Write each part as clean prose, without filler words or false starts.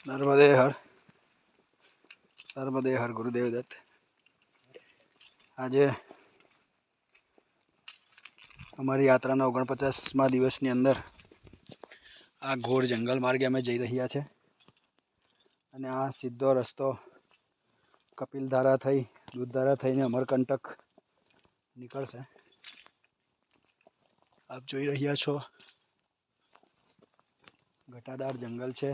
નર્મદે હર નર્મદે હર ગુરુદેવ દત્ત। આજે અમારી યાત્રાના 49મા દિવસની અંદર આ ઘોર જંગલ માર્ગે અમે જઈ રહ્યા છે અને આ સીધો રસ્તો કપિલધારા થઈ દૂધધારા થઈને અમરકંટક નીકળશે। આપ જોઈ રહ્યા છો ઘટાદાર જંગલ છે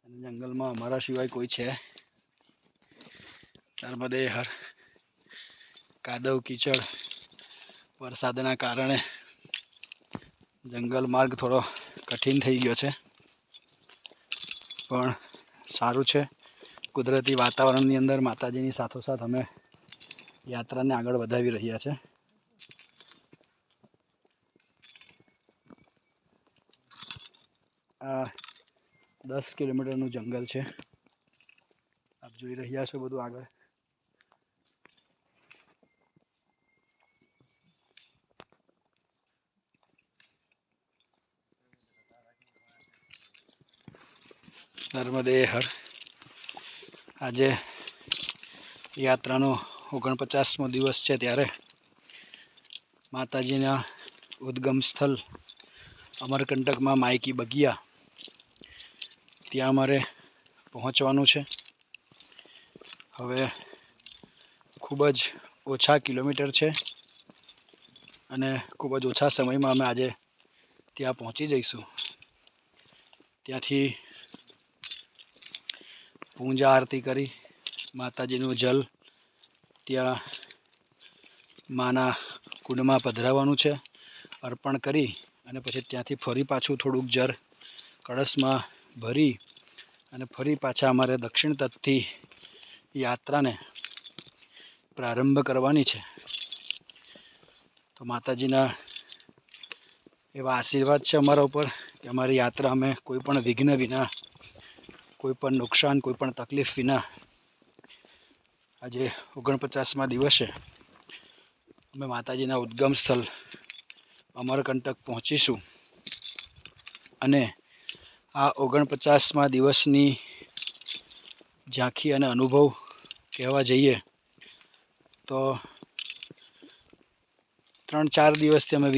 અને જંગલમાં અમારા સિવાય કોઈ છે। નર્મદે હર કાદવ કીચડ વરસાદના કારણે જંગલ માર્ગ થોડો કઠિન થઈ ગયો છે, પણ સારું છે। કુદરતી વાતાવરણની અંદર માતાજીની સાથોસાથ અમે યાત્રાને આગળ વધાવી રહ્યા છે। આ 10 કિલોમીટરનું જંગલ છે, આપ જોઈ રહ્યા છો બધું આગળ। નર્મદે હર આજે યાત્રાનો 49મો દિવસ છે, ત્યારે માતાજીના ઉદ્ગમ સ્થળ અમરકંટકમાં માયકી બગિયા ત્યાં અમારે પહોંચવાનું છે। હવે ખૂબ જ ઓછા કિલોમીટર છે અને ખૂબ જ ઓછા સમયમાં અમે આજે ત્યાં પહોંચી જઈશું। ત્યાંથી પૂજા આરતી કરી માતાજીનું જલ ત્યાં માના કુંડમાં પધરાવવાનું છે, અર્પણ કરી અને પછી ત્યાંથી ફરી પાછું થોડુંક જળ કળશમાં ભરી અને ફરી પાછા અમારે દક્ષિણ તરફથી યાત્રાને પ્રારંભ કરવાની છે। તો માતાજીના એવા આશીર્વાદ છે અમારા ઉપર કે અમારી યાત્રા અમે કોઈ પણ વિઘ્ન વિના, કોઈ પણ નુકસાન, કોઈ પણ તકલીફ વિના આજે 49મા દિવસે અમે માતાજીના ઉદ્ગમ સ્થળ અમરકંટક પહોંચીશું અને આ 49મા દિવસની ઝાંખી અને અનુભવ કહેવા જઈએ તો 3-4 દિવસથી અમે